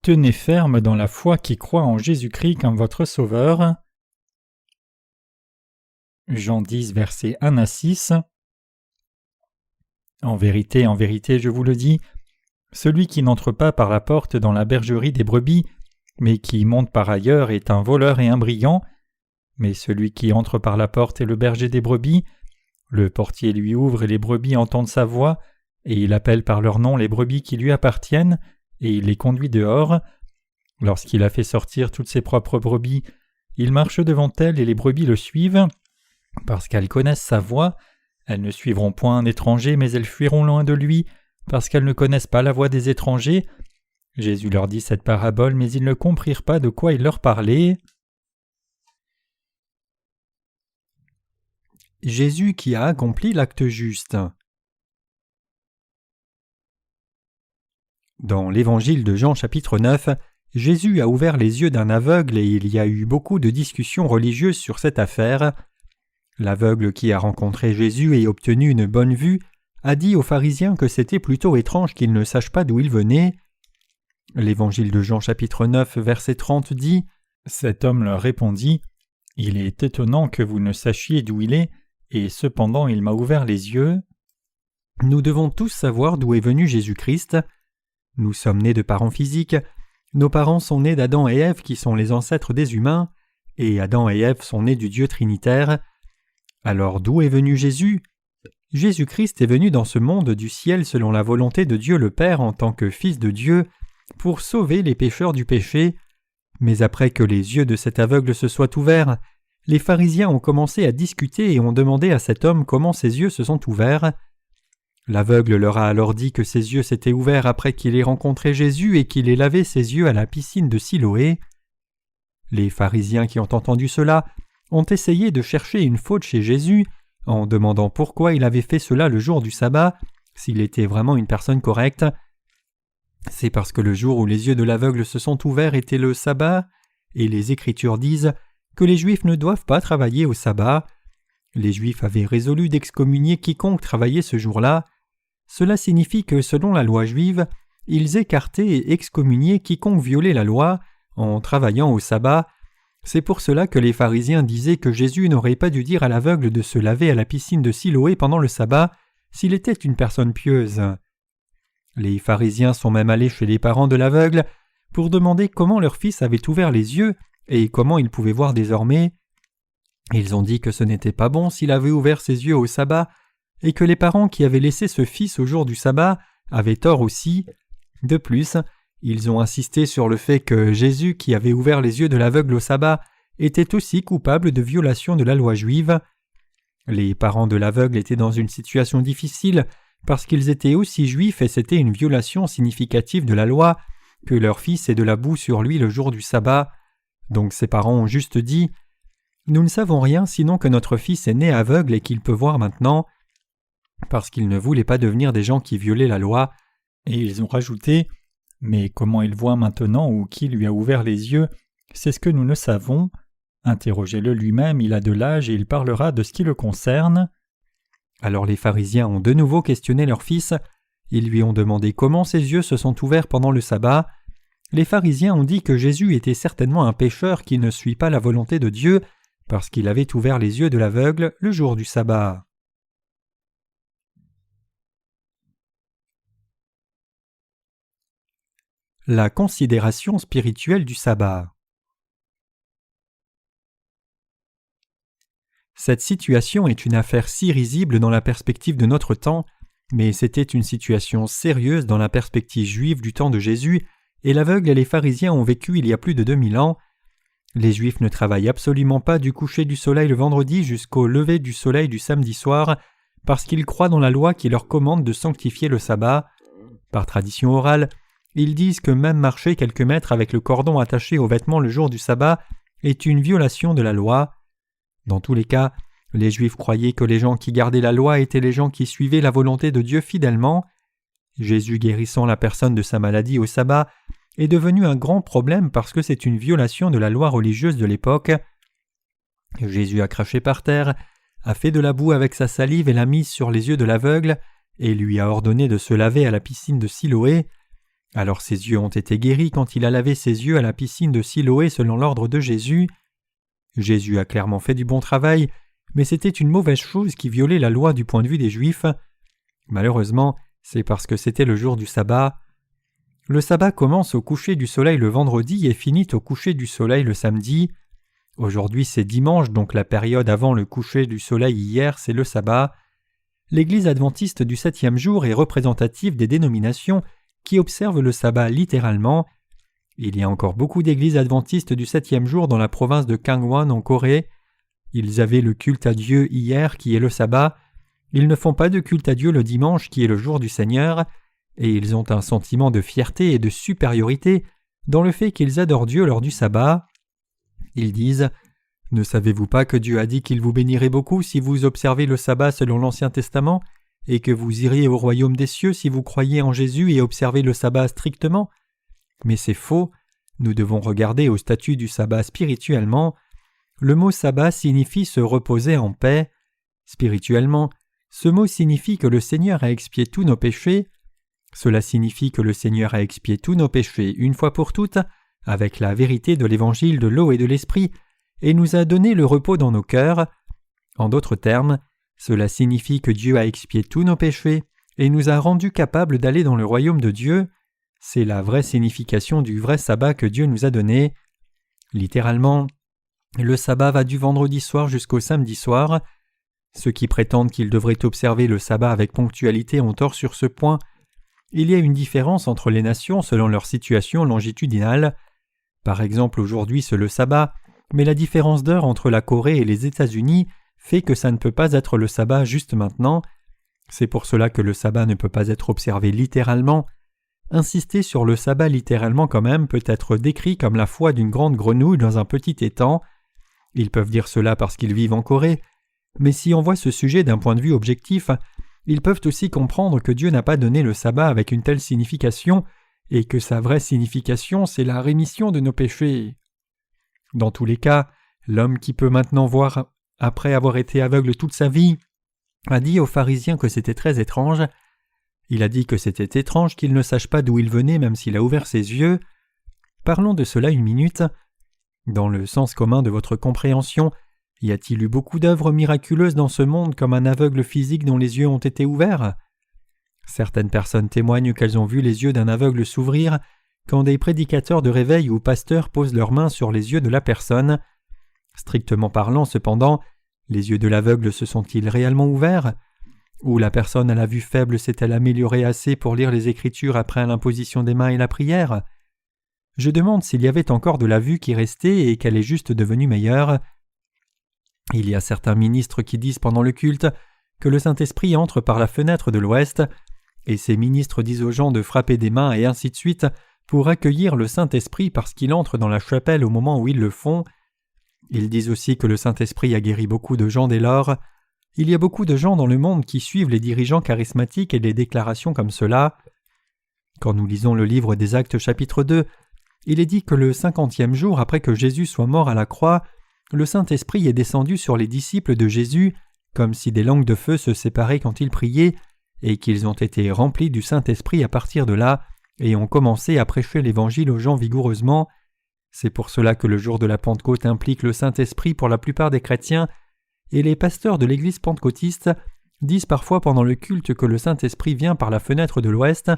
Tenez ferme dans la foi qui croit en Jésus-Christ comme votre Sauveur. Jean 10, versets 1 à 6. En vérité, je vous le dis, celui qui n'entre pas par la porte dans la bergerie des brebis, mais qui monte par ailleurs est un voleur et un brigand. Mais celui qui entre par la porte est le berger des brebis. Le portier lui ouvre et les brebis entendent sa voix, et il appelle par leur nom les brebis qui lui appartiennent, et il les conduit dehors. Lorsqu'il a fait sortir toutes ses propres brebis, il marche devant elles et les brebis le suivent, parce qu'elles connaissent sa voix. Elles ne suivront point un étranger, mais elles fuiront loin de lui, parce qu'elles ne connaissent pas la voix des étrangers. Jésus leur dit cette parabole, mais ils ne comprirent pas de quoi il leur parlait. Jésus qui a accompli l'acte juste. Dans l'évangile de Jean chapitre 9, Jésus a ouvert les yeux d'un aveugle et il y a eu beaucoup de discussions religieuses sur cette affaire. L'aveugle qui a rencontré Jésus et obtenu une bonne vue a dit aux pharisiens que c'était plutôt étrange qu'ils ne sachent pas d'où il venait. L'évangile de Jean chapitre 9 verset 30 dit « Cet homme leur répondit « Il est étonnant que vous ne sachiez d'où il est, et cependant il m'a ouvert les yeux. » Nous devons tous savoir d'où est venu Jésus-Christ. Nous sommes nés de parents physiques, nos parents sont nés d'Adam et Ève qui sont les ancêtres des humains, et Adam et Ève sont nés du Dieu trinitaire. Alors d'où est venu Jésus ? Jésus-Christ est venu dans ce monde du ciel selon la volonté de Dieu le Père en tant que Fils de Dieu, pour sauver les pécheurs du péché. Mais après que les yeux de cet aveugle se soient ouverts, les pharisiens ont commencé à discuter et ont demandé à cet homme comment ses yeux se sont ouverts. L'aveugle leur a alors dit que ses yeux s'étaient ouverts après qu'il ait rencontré Jésus et qu'il ait lavé ses yeux à la piscine de Siloé. Les pharisiens qui ont entendu cela ont essayé de chercher une faute chez Jésus en demandant pourquoi il avait fait cela le jour du sabbat, s'il était vraiment une personne correcte. C'est parce que le jour où les yeux de l'aveugle se sont ouverts était le sabbat, et les Écritures disent que les Juifs ne doivent pas travailler au sabbat. Les Juifs avaient résolu d'excommunier quiconque travaillait ce jour-là. Cela signifie que selon la loi juive, ils écartaient et excommuniaient quiconque violait la loi en travaillant au sabbat. C'est pour cela que les pharisiens disaient que Jésus n'aurait pas dû dire à l'aveugle de se laver à la piscine de Siloé pendant le sabbat s'il était une personne pieuse. Les pharisiens sont même allés chez les parents de l'aveugle pour demander comment leur fils avait ouvert les yeux et comment il pouvait voir désormais. Ils ont dit que ce n'était pas bon s'il avait ouvert ses yeux au sabbat et que les parents qui avaient laissé ce fils au jour du sabbat avaient tort aussi. De plus, ils ont insisté sur le fait que Jésus qui avait ouvert les yeux de l'aveugle au sabbat était aussi coupable de violation de la loi juive. Les parents de l'aveugle étaient dans une situation difficile parce qu'ils étaient aussi juifs et c'était une violation significative de la loi que leur fils ait de la boue sur lui le jour du sabbat. Donc ses parents ont juste dit « Nous ne savons rien sinon que notre fils est né aveugle et qu'il peut voir maintenant », parce qu'ils ne voulaient pas devenir des gens qui violaient la loi. Et ils ont rajouté « Mais comment il voit maintenant ou qui lui a ouvert les yeux, c'est ce que nous ne savons. Interrogez-le lui-même, il a de l'âge et il parlera de ce qui le concerne. » Alors les pharisiens ont de nouveau questionné leur fils. Ils lui ont demandé comment ses yeux se sont ouverts pendant le sabbat. Les pharisiens ont dit que Jésus était certainement un pécheur qui ne suit pas la volonté de Dieu parce qu'il avait ouvert les yeux de l'aveugle le jour du sabbat. La considération spirituelle du sabbat. Cette situation est une affaire si risible dans la perspective de notre temps, mais c'était une situation sérieuse dans la perspective juive du temps de Jésus, et l'aveugle et les pharisiens ont vécu il y a plus de 2000 ans. Les Juifs ne travaillent absolument pas du coucher du soleil le vendredi jusqu'au lever du soleil du samedi soir, parce qu'ils croient dans la loi qui leur commande de sanctifier le sabbat. Par tradition orale, ils disent que même marcher quelques mètres avec le cordon attaché aux vêtements le jour du sabbat est une violation de la loi. Dans tous les cas, les Juifs croyaient que les gens qui gardaient la loi étaient les gens qui suivaient la volonté de Dieu fidèlement. Jésus guérissant la personne de sa maladie au sabbat est devenu un grand problème parce que c'est une violation de la loi religieuse de l'époque. Jésus a craché par terre, a fait de la boue avec sa salive et l'a mise sur les yeux de l'aveugle, et lui a ordonné de se laver à la piscine de Siloé. Alors ses yeux ont été guéris quand il a lavé ses yeux à la piscine de Siloé selon l'ordre de Jésus. Jésus a clairement fait du bon travail, mais c'était une mauvaise chose qui violait la loi du point de vue des Juifs. Malheureusement, c'est parce que c'était le jour du sabbat. Le sabbat commence au coucher du soleil le vendredi et finit au coucher du soleil le samedi. Aujourd'hui c'est dimanche, donc la période avant le coucher du soleil hier, c'est le sabbat. L'Église adventiste du 7e jour est représentative des dénominations qui observent le sabbat littéralement. Il y a encore beaucoup d'églises adventistes du 7e jour dans la province de Gangwon en Corée. Ils avaient le culte à Dieu hier qui est le sabbat. Ils ne font pas de culte à Dieu le dimanche qui est le jour du Seigneur. Et ils ont un sentiment de fierté et de supériorité dans le fait qu'ils adorent Dieu lors du sabbat. Ils disent « Ne savez-vous pas que Dieu a dit qu'il vous bénirait beaucoup si vous observez le sabbat selon l'Ancien Testament et que vous iriez au royaume des cieux si vous croyez en Jésus et observez le sabbat strictement ? Mais c'est faux. Nous devons regarder au statut du sabbat spirituellement. Le mot sabbat signifie se reposer en paix. Spirituellement, ce mot signifie que le Seigneur a expié tous nos péchés. Cela signifie que le Seigneur a expié tous nos péchés une fois pour toutes, avec la vérité de l'évangile de l'eau et de l'esprit, et nous a donné le repos dans nos cœurs. En d'autres termes, cela signifie que Dieu a expié tous nos péchés et nous a rendus capables d'aller dans le royaume de Dieu. C'est la vraie signification du vrai sabbat que Dieu nous a donné. Littéralement, le sabbat va du vendredi soir jusqu'au samedi soir. Ceux qui prétendent qu'ils devraient observer le sabbat avec ponctualité ont tort sur ce point. Il y a une différence entre les nations selon leur situation longitudinale. Par exemple, aujourd'hui c'est le sabbat, mais la différence d'heure entre la Corée et les États-Unis fait que ça ne peut pas être le sabbat juste maintenant. C'est pour cela que le sabbat ne peut pas être observé littéralement. Insister sur le sabbat littéralement quand même peut être décrit comme la foi d'une grande grenouille dans un petit étang. Ils peuvent dire cela parce qu'ils vivent en Corée, mais si on voit ce sujet d'un point de vue objectif, ils peuvent aussi comprendre que Dieu n'a pas donné le sabbat avec une telle signification et que sa vraie signification c'est la rémission de nos péchés. Dans tous les cas, l'homme qui peut maintenant voir après avoir été aveugle toute sa vie a dit aux pharisiens que c'était très étrange. Il a dit que c'était étrange qu'il ne sache pas d'où il venait même s'il a ouvert ses yeux. Parlons de cela une minute. Dans le sens commun de votre compréhension, y a-t-il eu beaucoup d'œuvres miraculeuses dans ce monde comme un aveugle physique dont les yeux ont été ouverts ? Certaines personnes témoignent qu'elles ont vu les yeux d'un aveugle s'ouvrir quand des prédicateurs de réveil ou pasteurs posent leurs mains sur les yeux de la personne. Strictement parlant, cependant, les yeux de l'aveugle se sont-ils réellement ouverts ? Ou la personne à la vue faible s'est-elle améliorée assez pour lire les Écritures après l'imposition des mains et la prière ? Je demande s'il y avait encore de la vue qui restait et qu'elle est juste devenue meilleure. Il y a certains ministres qui disent pendant le culte que le Saint-Esprit entre par la fenêtre de l'Ouest, et ces ministres disent aux gens de frapper des mains et ainsi de suite pour accueillir le Saint-Esprit parce qu'il entre dans la chapelle au moment où ils le font. Ils disent aussi que le Saint-Esprit a guéri beaucoup de gens dès lors. Il y a beaucoup de gens dans le monde qui suivent les dirigeants charismatiques et des déclarations comme cela. Quand nous lisons le livre des Actes chapitre 2, il est dit que le 50e jour après que Jésus soit mort à la croix, le Saint-Esprit est descendu sur les disciples de Jésus, comme si des langues de feu se séparaient quand ils priaient, et qu'ils ont été remplis du Saint-Esprit à partir de là, et ont commencé à prêcher l'Évangile aux gens vigoureusement. C'est pour cela que le jour de la Pentecôte implique le Saint-Esprit pour la plupart des chrétiens, et les pasteurs de l'Église pentecôtiste disent parfois pendant le culte que le Saint-Esprit vient par la fenêtre de l'Ouest,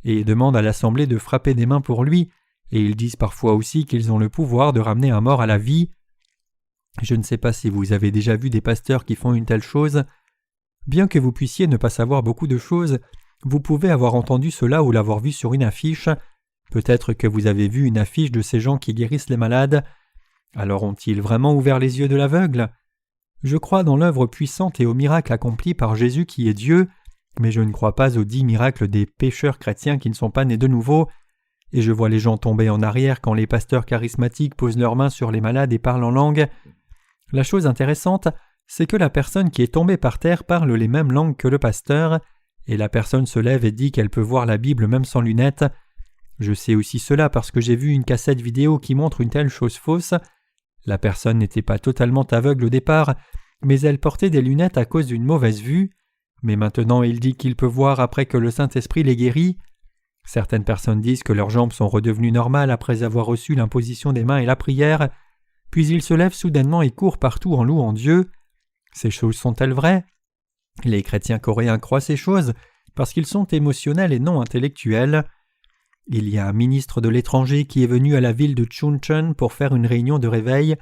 et demandent à l'assemblée de frapper des mains pour lui, et ils disent parfois aussi qu'ils ont le pouvoir de ramener un mort à la vie. Je ne sais pas si vous avez déjà vu des pasteurs qui font une telle chose. Bien que vous puissiez ne pas savoir beaucoup de choses, vous pouvez avoir entendu cela ou l'avoir vu sur une affiche. Peut-être que vous avez vu une affiche de ces gens qui guérissent les malades. Alors ont-ils vraiment ouvert les yeux de l'aveugle ? Je crois dans l'œuvre puissante et aux miracles accomplis par Jésus qui est Dieu, mais je ne crois pas aux 10 miracles des pécheurs chrétiens qui ne sont pas nés de nouveau. Et je vois les gens tomber en arrière quand les pasteurs charismatiques posent leurs mains sur les malades et parlent en langue. La chose intéressante, c'est que la personne qui est tombée par terre parle les mêmes langues que le pasteur, et la personne se lève et dit qu'elle peut voir la Bible même sans lunettes. Je sais aussi cela parce que j'ai vu une cassette vidéo qui montre une telle chose fausse. La personne n'était pas totalement aveugle au départ, mais elle portait des lunettes à cause d'une mauvaise vue. Mais maintenant il dit qu'il peut voir après que le Saint-Esprit l'ait guéri. Certaines personnes disent que leurs jambes sont redevenues normales après avoir reçu l'imposition des mains et la prière, puis ils se lèvent soudainement et courent partout en louant Dieu. Ces choses sont-elles vraies? Les chrétiens coréens croient ces choses parce qu'ils sont émotionnels et non intellectuels. Il y a un ministre de l'étranger qui est venu à la ville de Chuncheon pour faire une réunion de réveil,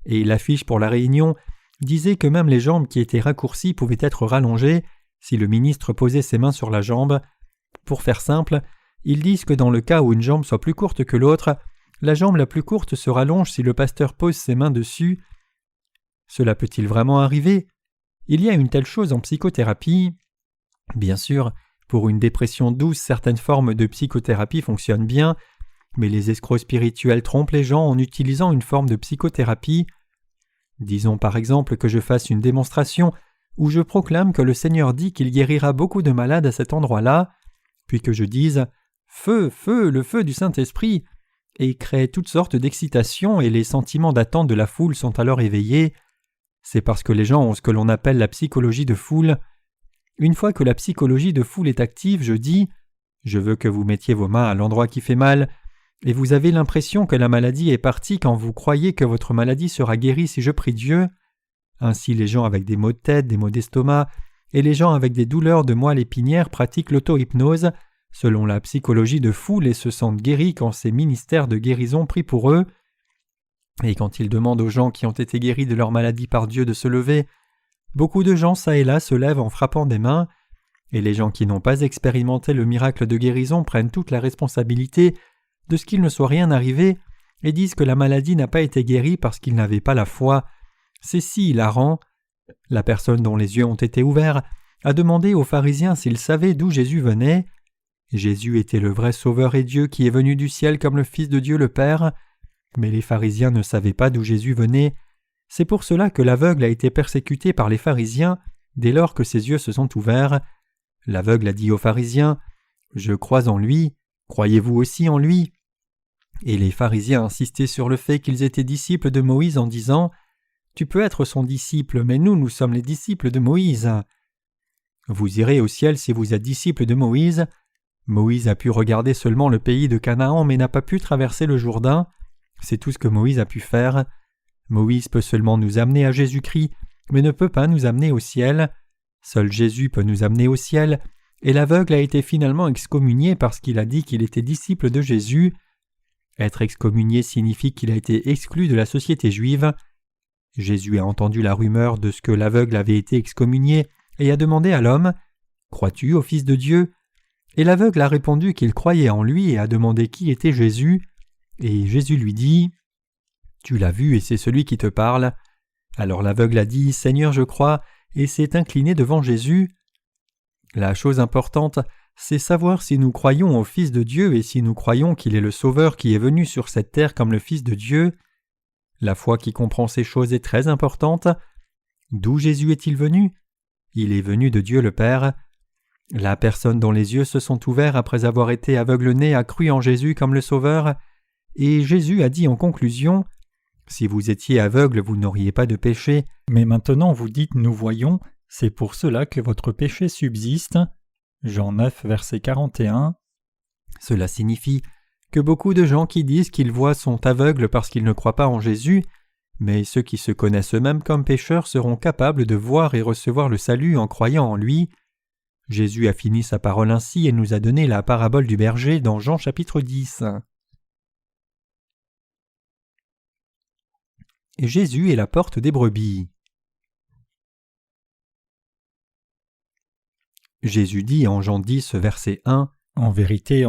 et l'affiche pour la réunion disait que même les jambes qui étaient raccourcies pouvaient être rallongées si le ministre posait ses mains sur la jambe. Pour faire simple, ils disent que dans le cas où une jambe soit plus courte que l'autre, la jambe la plus courte se rallonge si le pasteur pose ses mains dessus. Cela peut-il vraiment arriver? Il y a une telle chose en psychothérapie. Bien sûr, pour une dépression douce, certaines formes de psychothérapie fonctionnent bien, mais les escrocs spirituels trompent les gens en utilisant une forme de psychothérapie. Disons par exemple que je fasse une démonstration où je proclame que le Seigneur dit qu'il guérira beaucoup de malades à cet endroit-là, puis que je dise « Feu, feu, le feu du Saint-Esprit » et crée toutes sortes d'excitation et les sentiments d'attente de la foule sont alors éveillés. C'est parce que les gens ont ce que l'on appelle la psychologie de foule. Une fois que la psychologie de foule est active, je dis « Je veux que vous mettiez vos mains à l'endroit qui fait mal » et vous avez l'impression que la maladie est partie quand vous croyez que votre maladie sera guérie si je prie Dieu. Ainsi les gens avec des maux de tête, des maux d'estomac et les gens avec des douleurs de moelle épinière pratiquent l'auto-hypnose selon la psychologie de foule et se sentent guéris quand ces ministères de guérison prient pour eux. Et quand ils demandent aux gens qui ont été guéris de leur maladie par Dieu de se lever, beaucoup de gens ça et là se lèvent en frappant des mains, et les gens qui n'ont pas expérimenté le miracle de guérison prennent toute la responsabilité de ce qu'il ne soit rien arrivé et disent que la maladie n'a pas été guérie parce qu'ils n'avaient pas la foi. C'est si hilarant. La personne dont les yeux ont été ouverts a demandé aux pharisiens s'ils savaient d'où Jésus venait. Jésus était le vrai Sauveur et Dieu qui est venu du ciel comme le Fils de Dieu le Père, mais les pharisiens ne savaient pas d'où Jésus venait. C'est pour cela que l'aveugle a été persécuté par les pharisiens dès lors que ses yeux se sont ouverts. L'aveugle a dit aux pharisiens « Je crois en lui, croyez-vous aussi en lui ?» Et les pharisiens insistaient sur le fait qu'ils étaient disciples de Moïse en disant « Tu peux être son disciple, mais nous sommes les disciples de Moïse. » Vous irez au ciel si vous êtes disciples de Moïse. Moïse a pu regarder seulement le pays de Canaan mais n'a pas pu traverser le Jourdain. C'est tout ce que Moïse a pu faire. Moïse peut seulement nous amener à Jésus-Christ, mais ne peut pas nous amener au ciel. Seul Jésus peut nous amener au ciel, et l'aveugle a été finalement excommunié parce qu'il a dit qu'il était disciple de Jésus. Être excommunié signifie qu'il a été exclu de la société juive. Jésus a entendu la rumeur de ce que l'aveugle avait été excommunié et a demandé à l'homme « Crois-tu au Fils de Dieu ?» Et l'aveugle a répondu qu'il croyait en lui et a demandé qui était Jésus. Et Jésus lui dit « Tu l'as vu et c'est celui qui te parle. » Alors l'aveugle a dit « Seigneur, je crois » et s'est incliné devant Jésus. La chose importante, c'est savoir si nous croyons au Fils de Dieu et si nous croyons qu'il est le Sauveur qui est venu sur cette terre comme le Fils de Dieu. La foi qui comprend ces choses est très importante. D'où Jésus est-il venu? Il est venu de Dieu le Père. La personne dont les yeux se sont ouverts après avoir été aveugle-née a cru en Jésus comme le Sauveur, et Jésus a dit en conclusion « Si vous étiez aveugle, vous n'auriez pas de péché, mais maintenant vous dites « Nous voyons », c'est pour cela que votre péché subsiste. » Jean 9, verset 41. Cela signifie que beaucoup de gens qui disent qu'ils voient sont aveugles parce qu'ils ne croient pas en Jésus, mais ceux qui se connaissent eux-mêmes comme pécheurs seront capables de voir et recevoir le salut en croyant en lui. Jésus a fini sa parole ainsi et nous a donné la parabole du berger dans Jean chapitre 10. Jésus est la porte des brebis. Jésus dit en Jean 10, verset 1 « En vérité,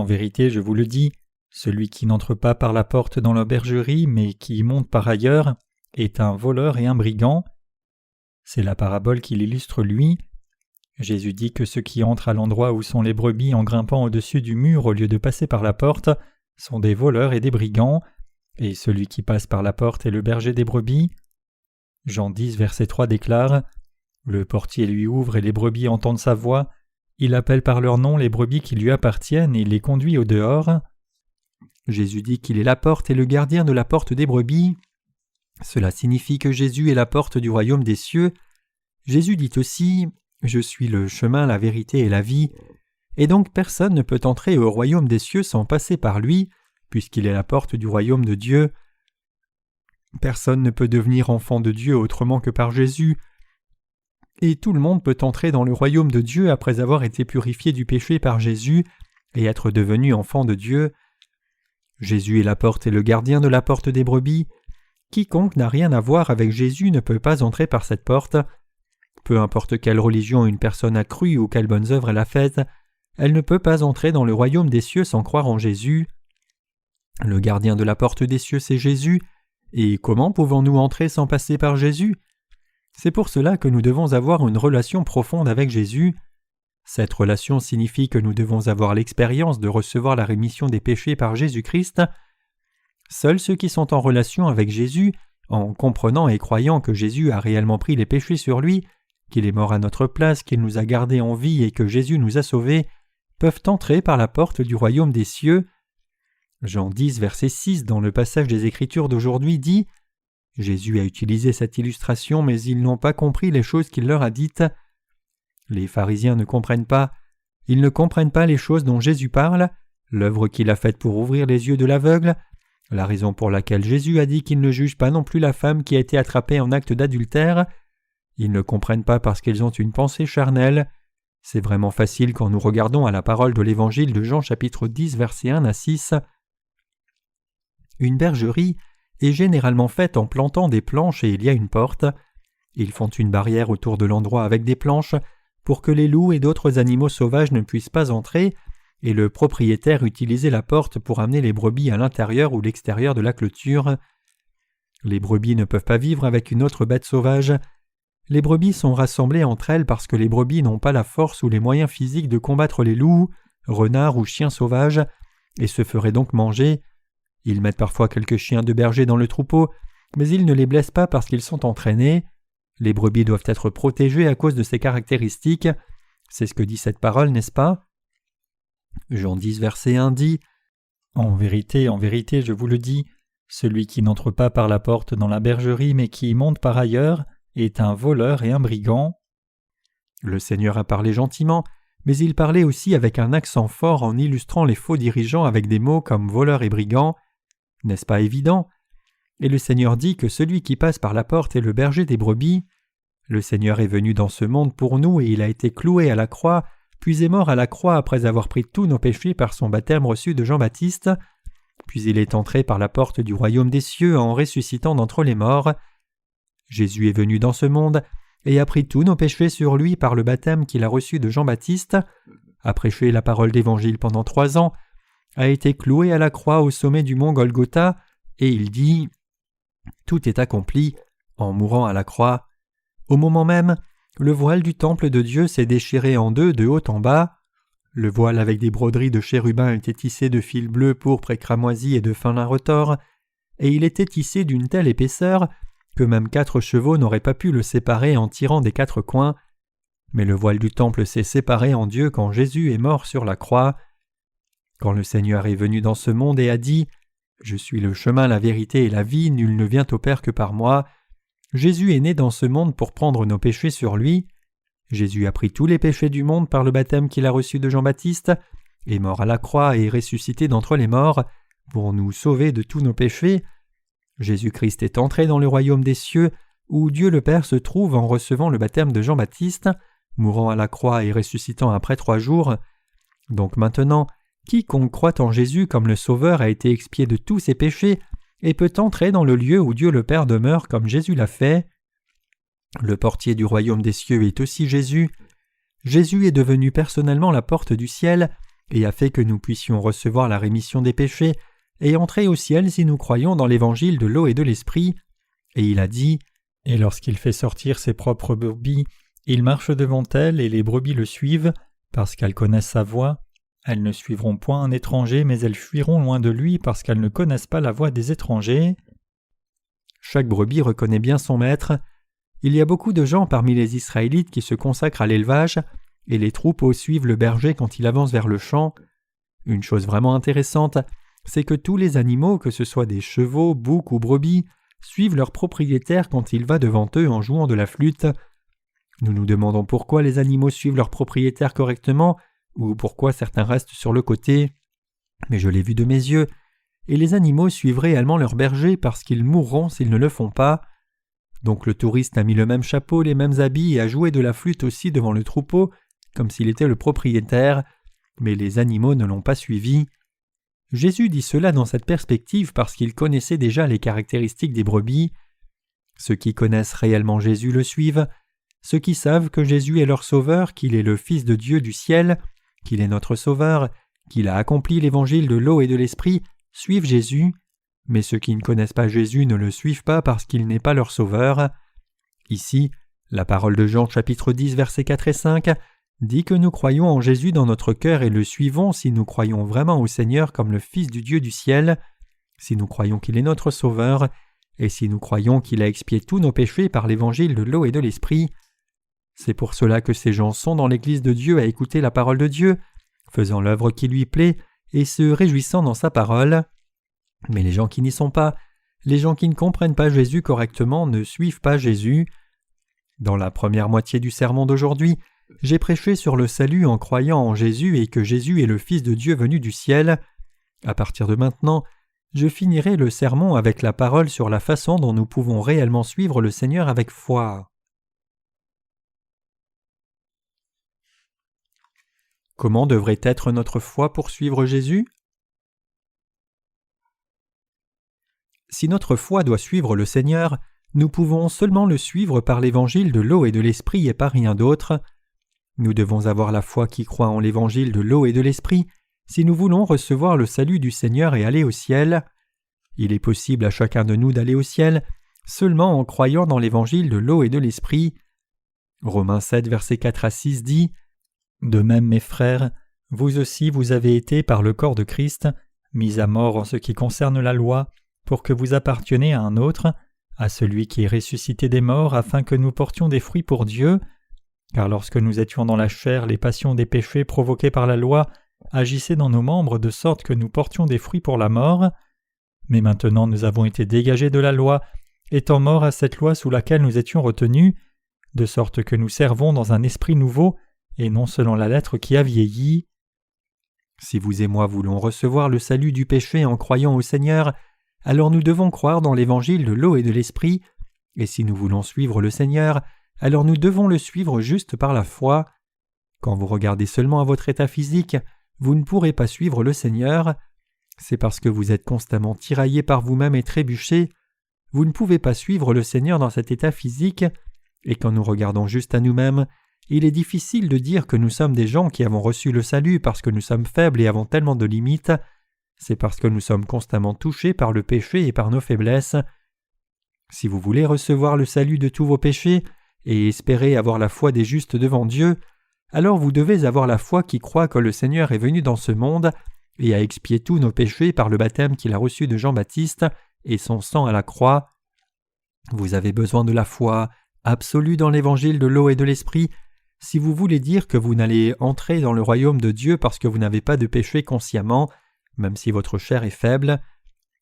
je vous le dis, celui qui n'entre pas par la porte dans la bergerie, mais qui y monte par ailleurs, est un voleur et un brigand. » C'est la parabole qui l'illustre lui. Jésus dit que ceux qui entrent à l'endroit où sont les brebis en grimpant au-dessus du mur au lieu de passer par la porte sont des voleurs et des brigands, et celui qui passe par la porte est le berger des brebis. Jean 10, verset 3 déclare « Le portier lui ouvre et les brebis entendent sa voix. Il appelle par leur nom les brebis qui lui appartiennent et les conduit au dehors. » Jésus dit qu'il est la porte et le gardien de la porte des brebis. Cela signifie que Jésus est la porte du royaume des cieux. Jésus dit aussi « Je suis le chemin, la vérité et la vie. » et donc personne ne peut entrer au royaume des cieux sans passer par lui, puisqu'il est la porte du royaume de Dieu. Personne ne peut devenir enfant de Dieu autrement que par Jésus, et tout le monde peut entrer dans le royaume de Dieu après avoir été purifié du péché par Jésus et être devenu enfant de Dieu. Jésus est la porte et le gardien de la porte des brebis. Quiconque n'a rien à voir avec Jésus ne peut pas entrer par cette porte. Peu importe quelle religion une personne a cru ou quelles bonnes œuvres elle a faites, elle ne peut pas entrer dans le royaume des cieux sans croire en Jésus. Le gardien de la porte des cieux, c'est Jésus, et comment pouvons-nous entrer sans passer par Jésus ? C'est pour cela que nous devons avoir une relation profonde avec Jésus. Cette relation signifie que nous devons avoir l'expérience de recevoir la rémission des péchés par Jésus-Christ. Seuls ceux qui sont en relation avec Jésus, en comprenant et croyant que Jésus a réellement pris les péchés sur lui, qu'il est mort à notre place, qu'il nous a gardés en vie et que Jésus nous a sauvés, peuvent entrer par la porte du royaume des cieux. Jean 10, verset 6, dans le passage des Écritures d'aujourd'hui, dit « Jésus a utilisé cette illustration, mais ils n'ont pas compris les choses qu'il leur a dites. » Les pharisiens ne comprennent pas. Ils ne comprennent pas les choses dont Jésus parle, l'œuvre qu'il a faite pour ouvrir les yeux de l'aveugle, la raison pour laquelle Jésus a dit qu'il ne juge pas non plus la femme qui a été attrapée en acte d'adultère. Ils ne comprennent pas parce qu'ils ont une pensée charnelle. C'est vraiment facile quand nous regardons à la parole de l'Évangile de Jean chapitre 10, versets 1 à 6. Une bergerie est généralement faite en plantant des planches et il y a une porte. Ils font une barrière autour de l'endroit avec des planches pour que les loups et d'autres animaux sauvages ne puissent pas entrer, et le propriétaire utilisait la porte pour amener les brebis à l'intérieur ou l'extérieur de la clôture. Les brebis ne peuvent pas vivre avec une autre bête sauvage. Les brebis sont rassemblées entre elles parce que les brebis n'ont pas la force ou les moyens physiques de combattre les loups, renards ou chiens sauvages, et se feraient donc manger. Ils mettent parfois quelques chiens de berger dans le troupeau, mais ils ne les blessent pas parce qu'ils sont entraînés. Les brebis doivent être protégées à cause de ces caractéristiques. C'est ce que dit cette parole, n'est-ce pas ? Jean 10, verset 1 dit « en vérité, je vous le dis, celui qui n'entre pas par la porte dans la bergerie, mais qui y monte par ailleurs, est un voleur et un brigand. » Le Seigneur a parlé gentiment, mais il parlait aussi avec un accent fort en illustrant les faux dirigeants avec des mots comme voleur et brigand. N'est-ce pas évident ? Et le Seigneur dit que celui qui passe par la porte est le berger des brebis. Le Seigneur est venu dans ce monde pour nous et il a été cloué à la croix, puis est mort à la croix après avoir pris tous nos péchés par son baptême reçu de Jean-Baptiste. Puis il est entré par la porte du royaume des cieux en ressuscitant d'entre les morts. Jésus est venu dans ce monde et a pris tous nos péchés sur lui par le baptême qu'il a reçu de Jean-Baptiste, a prêché la parole d'Évangile pendant 3 ans, a été cloué à la croix au sommet du mont Golgotha, et il dit « Tout est accompli » en mourant à la croix. Au moment même, le voile du temple de Dieu s'est déchiré en deux de haut en bas. Le voile avec des broderies de chérubins était tissé de fils bleus, pourpres et cramoisis et de fin lin retors, et il était tissé d'une telle épaisseur que même 4 chevaux n'auraient pas pu le séparer en tirant des 4 coins. Mais le voile du temple s'est séparé en Dieu quand Jésus est mort sur la croix. Quand le Seigneur est venu dans ce monde et a dit « Je suis le chemin, la vérité et la vie, nul ne vient au Père que par moi », Jésus est né dans ce monde pour prendre nos péchés sur lui. Jésus a pris tous les péchés du monde par le baptême qu'il a reçu de Jean-Baptiste, est mort à la croix et est ressuscité d'entre les morts pour nous sauver de tous nos péchés. Jésus-Christ est entré dans le royaume des cieux où Dieu le Père se trouve en recevant le baptême de Jean-Baptiste, mourant à la croix et ressuscitant après 3 jours. Donc maintenant, quiconque croit en Jésus comme le Sauveur a été expié de tous ses péchés et peut entrer dans le lieu où Dieu le Père demeure comme Jésus l'a fait. Le portier du royaume des cieux est aussi Jésus. Jésus est devenu personnellement la porte du ciel et a fait que nous puissions recevoir la rémission des péchés et entrer au ciel si nous croyons dans l'évangile de l'eau et de l'esprit. Et il a dit « Et lorsqu'il fait sortir ses propres brebis, il marche devant elles et les brebis le suivent, parce qu'elles connaissent sa voix. Elles ne suivront point un étranger, mais elles fuiront loin de lui parce qu'elles ne connaissent pas la voix des étrangers. » Chaque brebis reconnaît bien son maître. Il y a beaucoup de gens parmi les Israélites qui se consacrent à l'élevage, et les troupeaux suivent le berger quand il avance vers le champ. Une chose vraiment intéressante, c'est que tous les animaux, que ce soit des chevaux, boucs ou brebis, suivent leur propriétaire quand il va devant eux en jouant de la flûte. Nous nous demandons pourquoi les animaux suivent leur propriétaire correctement, ou pourquoi certains restent sur le côté. Mais je l'ai vu de mes yeux, et les animaux suivent réellement leur berger parce qu'ils mourront s'ils ne le font pas. Donc le touriste a mis le même chapeau, les mêmes habits et a joué de la flûte aussi devant le troupeau, comme s'il était le propriétaire, mais les animaux ne l'ont pas suivi. Jésus dit cela dans cette perspective parce qu'il connaissait déjà les caractéristiques des brebis. Ceux qui connaissent réellement Jésus le suivent. Ceux qui savent que Jésus est leur Sauveur, qu'il est le Fils de Dieu du ciel, qu'il est notre Sauveur, qu'il a accompli l'évangile de l'eau et de l'esprit, suivent Jésus. Mais ceux qui ne connaissent pas Jésus ne le suivent pas parce qu'il n'est pas leur Sauveur. Ici, la parole de Jean chapitre 10 versets 4 et 5 dit que nous croyons en Jésus dans notre cœur et le suivons si nous croyons vraiment au Seigneur comme le Fils du Dieu du ciel, si nous croyons qu'il est notre Sauveur, et si nous croyons qu'il a expié tous nos péchés par l'évangile de l'eau et de l'esprit. C'est pour cela que ces gens sont dans l'Église de Dieu à écouter la parole de Dieu, faisant l'œuvre qui lui plaît et se réjouissant dans sa parole. Mais les gens qui n'y sont pas, les gens qui ne comprennent pas Jésus correctement ne suivent pas Jésus. Dans la première moitié du sermon d'aujourd'hui, j'ai prêché sur le salut en croyant en Jésus et que Jésus est le Fils de Dieu venu du ciel. À partir de maintenant, je finirai le sermon avec la parole sur la façon dont nous pouvons réellement suivre le Seigneur avec foi. Comment devrait être notre foi pour suivre Jésus? Si notre foi doit suivre le Seigneur, nous pouvons seulement le suivre par l'évangile de l'eau et de l'esprit et par rien d'autre. Nous devons avoir la foi qui croit en l'évangile de l'eau et de l'esprit si nous voulons recevoir le salut du Seigneur et aller au ciel. Il est possible à chacun de nous d'aller au ciel seulement en croyant dans l'évangile de l'eau et de l'esprit. Romains 7 versets 4 à 6 dit « De même, mes frères, vous aussi vous avez été par le corps de Christ, mis à mort en ce qui concerne la loi, pour que vous apparteniez à un autre, à celui qui est ressuscité des morts, afin que nous portions des fruits pour Dieu. Car lorsque nous étions dans la chair, les passions des péchés provoqués par la loi agissaient dans nos membres de sorte que nous portions des fruits pour la mort. Mais maintenant nous avons été dégagés de la loi, étant morts à cette loi sous laquelle nous étions retenus, de sorte que nous servons dans un esprit nouveau, et non selon la lettre qui a vieilli. Si vous et moi voulons recevoir le salut du péché en croyant au Seigneur, alors nous devons croire dans l'évangile de l'eau et de l'esprit, et si nous voulons suivre le Seigneur, alors nous devons le suivre juste par la foi. Quand vous regardez seulement à votre état physique, vous ne pourrez pas suivre le Seigneur. C'est parce que vous êtes constamment tiraillé par vous-même et trébuché. Vous ne pouvez pas suivre le Seigneur dans cet état physique, et quand nous regardons juste à nous-mêmes, il est difficile de dire que nous sommes des gens qui avons reçu le salut parce que nous sommes faibles et avons tellement de limites. C'est parce que nous sommes constamment touchés par le péché et par nos faiblesses. Si vous voulez recevoir le salut de tous vos péchés et espérer avoir la foi des justes devant Dieu, alors vous devez avoir la foi qui croit que le Seigneur est venu dans ce monde et a expié tous nos péchés par le baptême qu'il a reçu de Jean-Baptiste et son sang à la croix. Vous avez besoin de la foi absolue dans l'évangile de l'eau et de l'esprit si vous voulez dire que vous n'allez entrer dans le royaume de Dieu parce que vous n'avez pas de péché consciemment, même si votre chair est faible.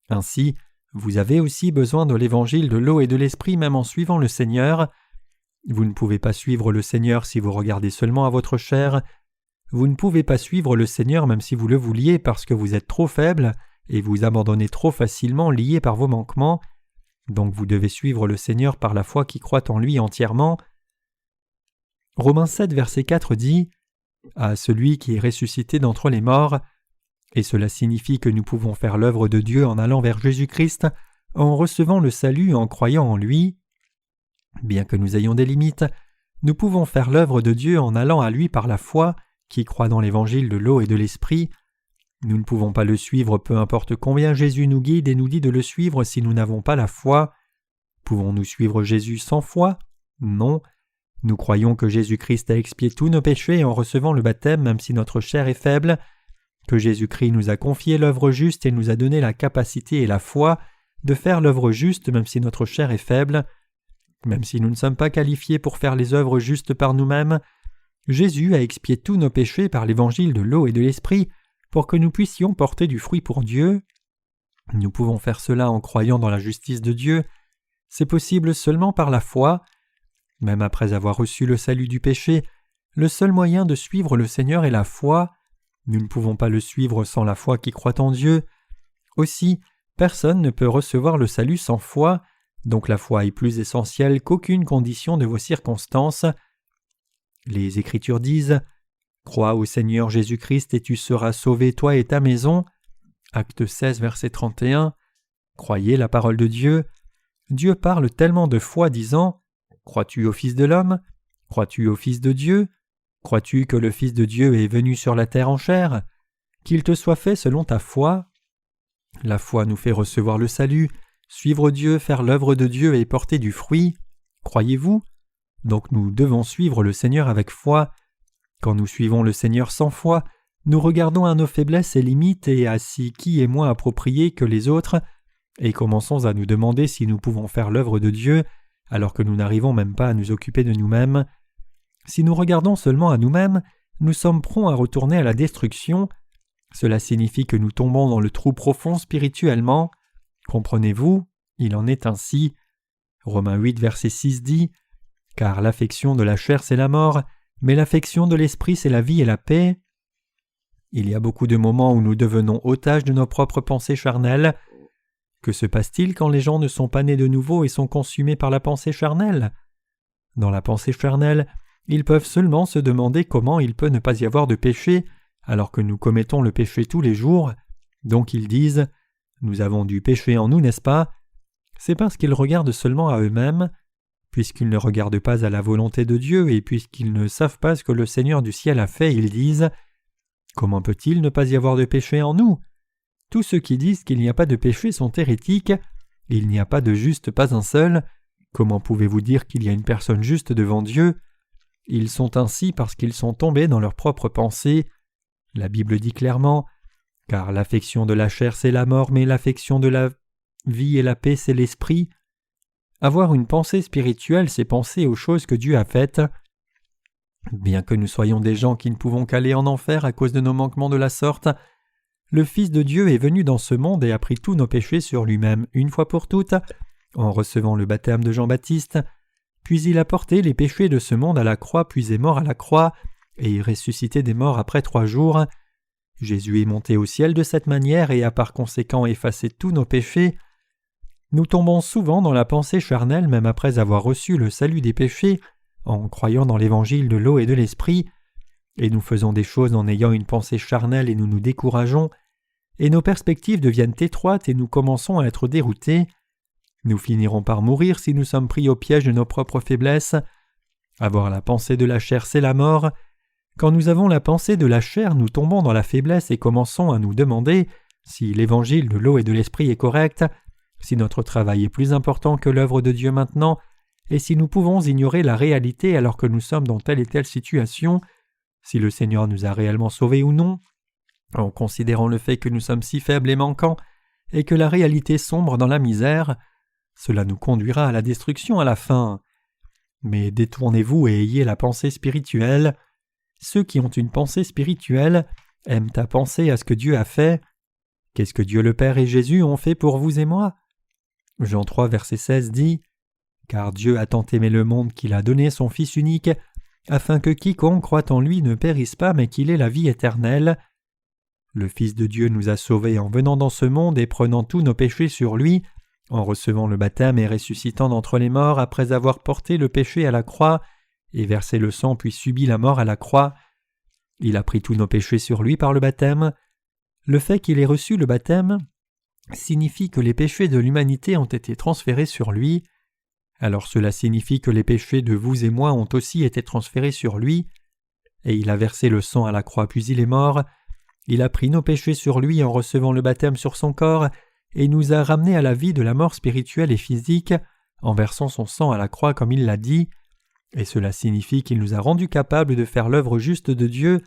Ainsi, vous avez aussi besoin de l'évangile de l'eau et de l'esprit même en suivant le Seigneur. Vous ne pouvez pas suivre le Seigneur si vous regardez seulement à votre chair. Vous ne pouvez pas suivre le Seigneur même si vous le vouliez parce que vous êtes trop faible et vous abandonnez trop facilement lié par vos manquements. Donc vous devez suivre le Seigneur par la foi qui croit en lui entièrement. Romains 7 verset 4 dit « À celui qui est ressuscité d'entre les morts », et cela signifie que nous pouvons faire l'œuvre de Dieu en allant vers Jésus-Christ, en recevant le salut en croyant en lui. Bien que nous ayons des limites, nous pouvons faire l'œuvre de Dieu en allant à lui par la foi, qui croit dans l'évangile de l'eau et de l'esprit. Nous ne pouvons pas le suivre peu importe combien Jésus nous guide et nous dit de le suivre si nous n'avons pas la foi. Pouvons-nous suivre Jésus sans foi? Non. Nous croyons que Jésus-Christ a expié tous nos péchés en recevant le baptême même si notre chair est faible, que Jésus-Christ nous a confié l'œuvre juste et nous a donné la capacité et la foi de faire l'œuvre juste même si notre chair est faible. Même si nous ne sommes pas qualifiés pour faire les œuvres justes par nous-mêmes, Jésus a expié tous nos péchés par l'évangile de l'eau et de l'esprit pour que nous puissions porter du fruit pour Dieu. Nous pouvons faire cela en croyant dans la justice de Dieu. C'est possible seulement par la foi. Même après avoir reçu le salut du péché, le seul moyen de suivre le Seigneur est la foi. Nous ne pouvons pas le suivre sans la foi qui croit en Dieu. Aussi, personne ne peut recevoir le salut sans foi, donc la foi est plus essentielle qu'aucune condition de vos circonstances. Les Écritures disent « Crois au Seigneur Jésus-Christ et tu seras sauvé, toi et ta maison ». Acte 16, verset 31. Croyez la parole de Dieu. Dieu parle tellement de foi disant « Crois-tu au Fils de l'homme ? Crois-tu au Fils de Dieu ? Crois-tu que le Fils de Dieu est venu sur la terre en chair ? Qu'il te soit fait selon ta foi ». La foi nous fait recevoir le salut, suivre Dieu, faire l'œuvre de Dieu et porter du fruit. Croyez-vous ? Donc nous devons suivre le Seigneur avec foi. Quand nous suivons le Seigneur sans foi, nous regardons à nos faiblesses et limites et à qui est moins approprié que les autres, et commençons à nous demander si nous pouvons faire l'œuvre de Dieu, alors que nous n'arrivons même pas à nous occuper de nous-mêmes. Si nous regardons seulement à nous-mêmes, nous sommes prompts à retourner à la destruction. Cela signifie que nous tombons dans le trou profond spirituellement. Comprenez-vous ? Il en est ainsi. Romains 8, verset 6 dit « Car l'affection de la chair c'est la mort, mais l'affection de l'esprit c'est la vie et la paix. » Il y a beaucoup de moments où nous devenons otages de nos propres pensées charnelles. Que se passe-t-il quand les gens ne sont pas nés de nouveau et sont consumés par la pensée charnelle ? Dans la pensée charnelle, ils peuvent seulement se demander comment il peut ne pas y avoir de péché, alors que nous commettons le péché tous les jours. Donc ils disent « Nous avons du péché en nous, n'est-ce pas ?» C'est parce qu'ils regardent seulement à eux-mêmes. Puisqu'ils ne regardent pas à la volonté de Dieu et puisqu'ils ne savent pas ce que le Seigneur du ciel a fait, ils disent « Comment peut-il ne pas y avoir de péché en nous ?» Tous ceux qui disent qu'il n'y a pas de péché sont hérétiques. Il n'y a pas de juste, pas un seul. Comment pouvez-vous dire qu'il y a une personne juste devant Dieu ? Ils sont ainsi parce qu'ils sont tombés dans leurs propres pensées. La Bible dit clairement « Car l'affection de la chair c'est la mort, mais l'affection de la vie et la paix c'est l'esprit. » Avoir une pensée spirituelle, c'est penser aux choses que Dieu a faites. Bien que nous soyons des gens qui ne pouvons qu'aller en enfer à cause de nos manquements de la sorte, le Fils de Dieu est venu dans ce monde et a pris tous nos péchés sur lui-même une fois pour toutes, en recevant le baptême de Jean-Baptiste, puis il a porté les péchés de ce monde à la croix, puis est mort à la croix, et est ressuscité des morts après 3 jours. Jésus est monté au ciel de cette manière et a par conséquent effacé tous nos péchés. Nous tombons souvent dans la pensée charnelle même après avoir reçu le salut des péchés, en croyant dans l'évangile de l'eau et de l'esprit, et nous faisons des choses en ayant une pensée charnelle et nous nous décourageons, et nos perspectives deviennent étroites et nous commençons à être déroutés. Nous finirons par mourir si nous sommes pris au piège de nos propres faiblesses. Avoir la pensée de la chair, c'est la mort. Quand nous avons la pensée de la chair, nous tombons dans la faiblesse et commençons à nous demander si l'évangile de l'eau et de l'esprit est correct, si notre travail est plus important que l'œuvre de Dieu maintenant, et si nous pouvons ignorer la réalité alors que nous sommes dans telle et telle situation, si le Seigneur nous a réellement sauvés ou non, en considérant le fait que nous sommes si faibles et manquants, et que la réalité sombre dans la misère, cela nous conduira à la destruction à la fin. Mais détournez-vous et ayez la pensée spirituelle. Ceux qui ont une pensée spirituelle aiment à penser à ce que Dieu a fait. Qu'est-ce que Dieu le Père et Jésus ont fait pour vous et moi ? Jean 3, verset 16 dit « Car Dieu a tant aimé le monde qu'il a donné son Fils unique, afin que quiconque croit en lui ne périsse pas mais qu'il ait la vie éternelle. » Le Fils de Dieu nous a sauvés en venant dans ce monde et prenant tous nos péchés sur lui, en recevant le baptême et ressuscitant d'entre les morts après avoir porté le péché à la croix et versé le sang puis subi la mort à la croix. Il a pris tous nos péchés sur lui par le baptême. Le fait qu'il ait reçu le baptême signifie que les péchés de l'humanité ont été transférés sur lui. Alors cela signifie que les péchés de vous et moi ont aussi été transférés sur lui. Et il a versé le sang à la croix puis il est mort. Il a pris nos péchés sur lui en recevant le baptême sur son corps et nous a ramenés à la vie de la mort spirituelle et physique en versant son sang à la croix comme il l'a dit. Et cela signifie qu'il nous a rendus capables de faire l'œuvre juste de Dieu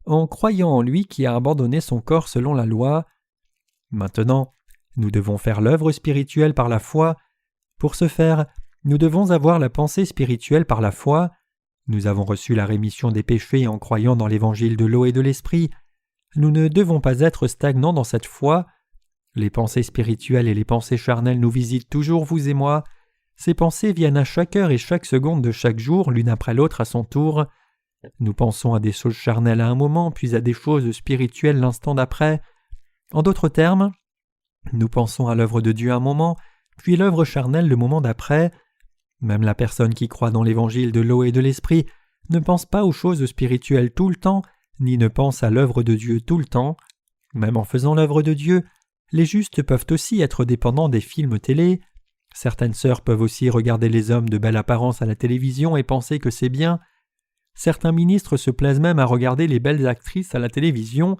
en croyant en lui qui a abandonné son corps selon la loi. Maintenant, nous devons faire l'œuvre spirituelle par la foi. Pour ce faire, nous devons avoir la pensée spirituelle par la foi. Nous avons reçu la rémission des péchés en croyant dans l'évangile de l'eau et de l'esprit. Nous ne devons pas être stagnants dans cette foi. Les pensées spirituelles et les pensées charnelles nous visitent toujours, vous et moi. Ces pensées viennent à chaque heure et chaque seconde de chaque jour, l'une après l'autre à son tour. Nous pensons à des choses charnelles à un moment, puis à des choses spirituelles l'instant d'après. En d'autres termes, nous pensons à l'œuvre de Dieu un moment, puis l'œuvre charnelle le moment d'après. Même la personne qui croit dans l'évangile de l'eau et de l'esprit ne pense pas aux choses spirituelles tout le temps, ni ne pense à l'œuvre de Dieu tout le temps. Même en faisant l'œuvre de Dieu, les justes peuvent aussi être dépendants des films télé. Certaines sœurs peuvent aussi regarder les hommes de belle apparence à la télévision et penser que c'est bien. Certains ministres se plaisent même à regarder les belles actrices à la télévision.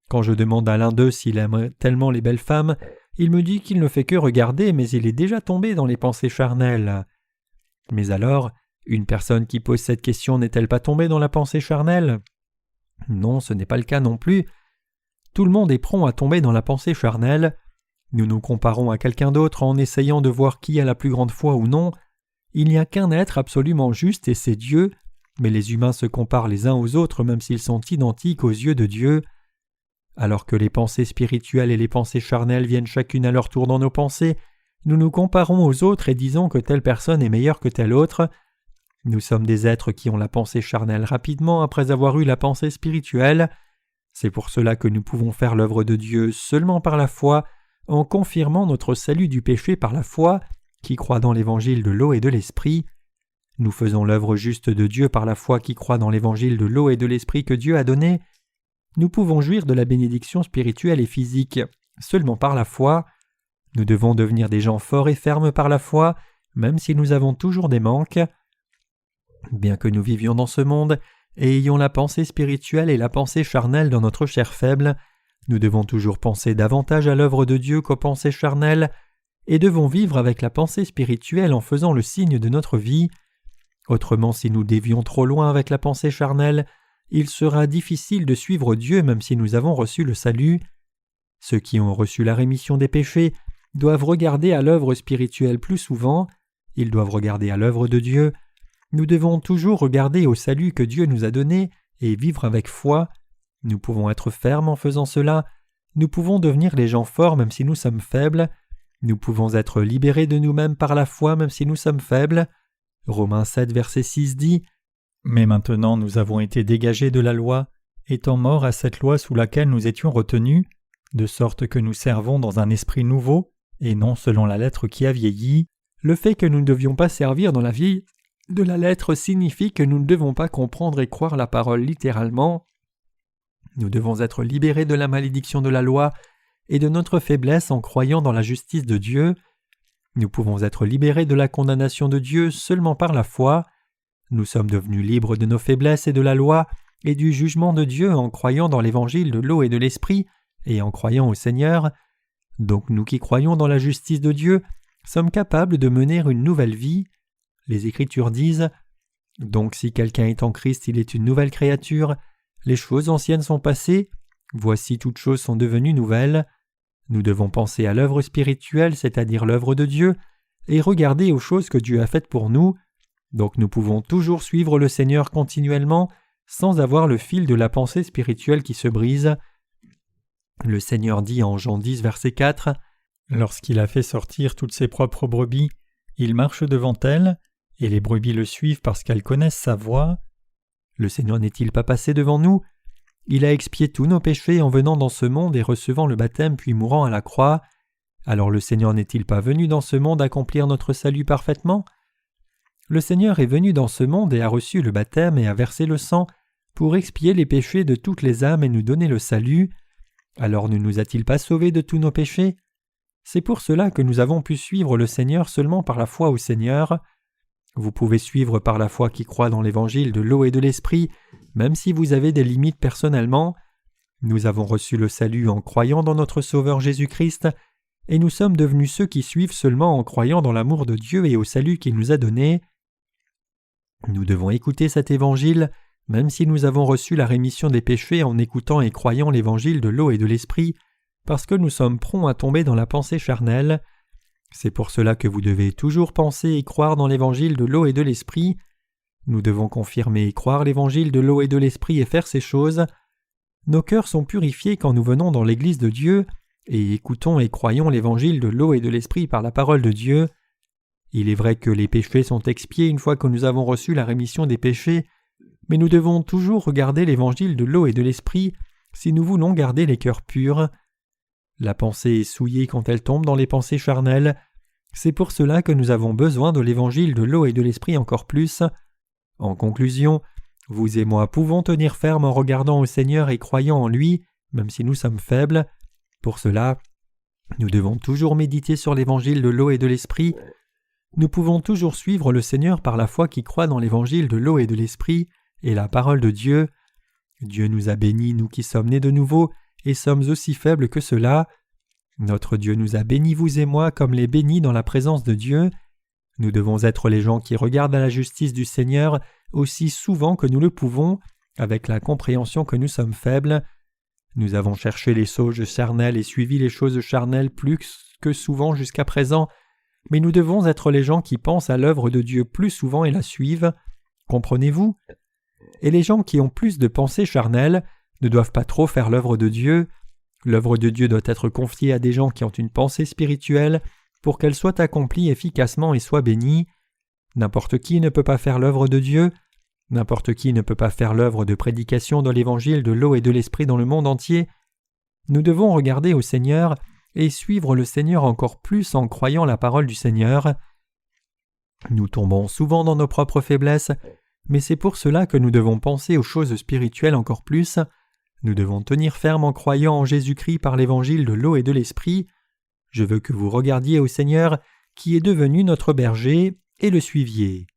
Quand je demande à l'un d'eux s'il aime tellement les belles femmes, il me dit qu'il ne fait que regarder, mais il est déjà tombé dans les pensées charnelles. Mais alors, une personne qui pose cette question n'est-elle pas tombée dans la pensée charnelle? Non, ce n'est pas le cas non plus. Tout le monde est prompt à tomber dans la pensée charnelle. Nous nous comparons à quelqu'un d'autre en essayant de voir qui a la plus grande foi ou non. Il n'y a qu'un être absolument juste et c'est Dieu, mais les humains se comparent les uns aux autres même s'ils sont identiques aux yeux de Dieu. Alors que les pensées spirituelles et les pensées charnelles viennent chacune à leur tour dans nos pensées, nous nous comparons aux autres et disons que telle personne est meilleure que telle autre. Nous sommes des êtres qui ont la pensée charnelle rapidement après avoir eu la pensée spirituelle. C'est pour cela que nous pouvons faire l'œuvre de Dieu seulement par la foi, en confirmant notre salut du péché par la foi, qui croit dans l'évangile de l'eau et de l'esprit. Nous faisons l'œuvre juste de Dieu par la foi qui croit dans l'évangile de l'eau et de l'esprit que Dieu a donné. Nous pouvons jouir de la bénédiction spirituelle et physique seulement par la foi. Nous devons devenir des gens forts et fermes par la foi, même si nous avons toujours des manques. Bien que nous vivions dans ce monde et ayons la pensée spirituelle et la pensée charnelle dans notre chair faible, nous devons toujours penser davantage à l'œuvre de Dieu qu'aux pensées charnelles et devons vivre avec la pensée spirituelle en faisant le signe de notre vie. Autrement, si nous dévions trop loin avec la pensée charnelle, il sera difficile de suivre Dieu même si nous avons reçu le salut. Ceux qui ont reçu la rémission des péchés doivent regarder à l'œuvre spirituelle plus souvent, ils doivent regarder à l'œuvre de Dieu. Nous devons toujours regarder au salut que Dieu nous a donné et vivre avec foi. Nous pouvons être fermes en faisant cela. Nous pouvons devenir les gens forts même si nous sommes faibles. Nous pouvons être libérés de nous-mêmes par la foi même si nous sommes faibles. Romains 7, verset 6 dit « Mais maintenant nous avons été dégagés de la loi, étant morts à cette loi sous laquelle nous étions retenus, de sorte que nous servons dans un esprit nouveau, et non selon la lettre qui a vieilli. » Le fait que nous ne devions pas servir dans la vie de la lettre signifie que nous ne devons pas comprendre et croire la parole littéralement. Nous devons être libérés de la malédiction de la loi et de notre faiblesse en croyant dans la justice de Dieu. Nous pouvons être libérés de la condamnation de Dieu seulement par la foi. Nous sommes devenus libres de nos faiblesses et de la loi et du jugement de Dieu en croyant dans l'évangile de l'eau et de l'esprit et en croyant au Seigneur. Donc nous qui croyons dans la justice de Dieu sommes capables de mener une nouvelle vie. Les Écritures disent « Donc si quelqu'un est en Christ, il est une nouvelle créature. Les choses anciennes sont passées. Voici toutes choses sont devenues nouvelles. » Nous devons penser à l'œuvre spirituelle, c'est-à-dire l'œuvre de Dieu, et regarder aux choses que Dieu a faites pour nous. Donc nous pouvons toujours suivre le Seigneur continuellement, sans avoir le fil de la pensée spirituelle qui se brise. Le Seigneur dit en Jean 10, verset 4, « Lorsqu'il a fait sortir toutes ses propres brebis, il marche devant elles, et les brebis le suivent parce qu'elles connaissent sa voix. » Le Seigneur n'est-il pas passé devant nous? Il a expié tous nos péchés en venant dans ce monde et recevant le baptême puis mourant à la croix. Alors le Seigneur n'est-il pas venu dans ce monde accomplir notre salut parfaitement? Le Seigneur est venu dans ce monde et a reçu le baptême et a versé le sang pour expier les péchés de toutes les âmes et nous donner le salut. Alors ne nous a-t-il pas sauvés de tous nos péchés? C'est pour cela que nous avons pu suivre le Seigneur seulement par la foi au Seigneur. Vous pouvez suivre par la foi qui croit dans l'évangile de l'eau et de l'esprit, même si vous avez des limites personnellement. Nous avons reçu le salut en croyant dans notre Sauveur Jésus-Christ, et nous sommes devenus ceux qui suivent seulement en croyant dans l'amour de Dieu et au salut qu'il nous a donné. Nous devons écouter cet évangile, même si nous avons reçu la rémission des péchés en écoutant et croyant l'évangile de l'eau et de l'esprit, parce que nous sommes prompts à tomber dans la pensée charnelle. C'est pour cela que vous devez toujours penser et croire dans l'évangile de l'eau et de l'esprit. Nous devons confirmer et croire l'évangile de l'eau et de l'esprit et faire ces choses. Nos cœurs sont purifiés quand nous venons dans l'Église de Dieu et écoutons et croyons l'évangile de l'eau et de l'esprit par la parole de Dieu. Il est vrai que les péchés sont expiés une fois que nous avons reçu la rémission des péchés, mais nous devons toujours regarder l'évangile de l'eau et de l'esprit si nous voulons garder les cœurs purs. La pensée est souillée quand elle tombe dans les pensées charnelles. C'est pour cela que nous avons besoin de l'évangile de l'eau et de l'esprit encore plus. En conclusion, vous et moi pouvons tenir ferme en regardant au Seigneur et croyant en lui, même si nous sommes faibles. Pour cela, nous devons toujours méditer sur l'évangile de l'eau et de l'esprit. Nous pouvons toujours suivre le Seigneur par la foi qui croit dans l'évangile de l'eau et de l'esprit et la parole de Dieu. Dieu nous a bénis, nous qui sommes nés de nouveau, et sommes aussi faibles que cela. Notre Dieu nous a bénis, vous et moi, comme les bénis dans la présence de Dieu. Nous devons être les gens qui regardent à la justice du Seigneur aussi souvent que nous le pouvons, avec la compréhension que nous sommes faibles. Nous avons cherché les choses charnelles et suivi les choses charnelles plus que souvent jusqu'à présent, mais nous devons être les gens qui pensent à l'œuvre de Dieu plus souvent et la suivent. Comprenez-vous? Et les gens qui ont plus de pensées charnelles ne doivent pas trop faire l'œuvre de Dieu. L'œuvre de Dieu doit être confiée à des gens qui ont une pensée spirituelle pour qu'elle soit accomplie efficacement et soit bénie. N'importe qui ne peut pas faire l'œuvre de Dieu. N'importe qui ne peut pas faire l'œuvre de prédication de l'évangile de l'eau et de l'esprit dans le monde entier. Nous devons regarder au Seigneur et suivre le Seigneur encore plus en croyant la parole du Seigneur. Nous tombons souvent dans nos propres faiblesses, mais c'est pour cela que nous devons penser aux choses spirituelles encore plus. Nous devons tenir ferme en croyant en Jésus-Christ par l'évangile de l'eau et de l'esprit. Je veux que vous regardiez au Seigneur qui est devenu notre berger et le suiviez.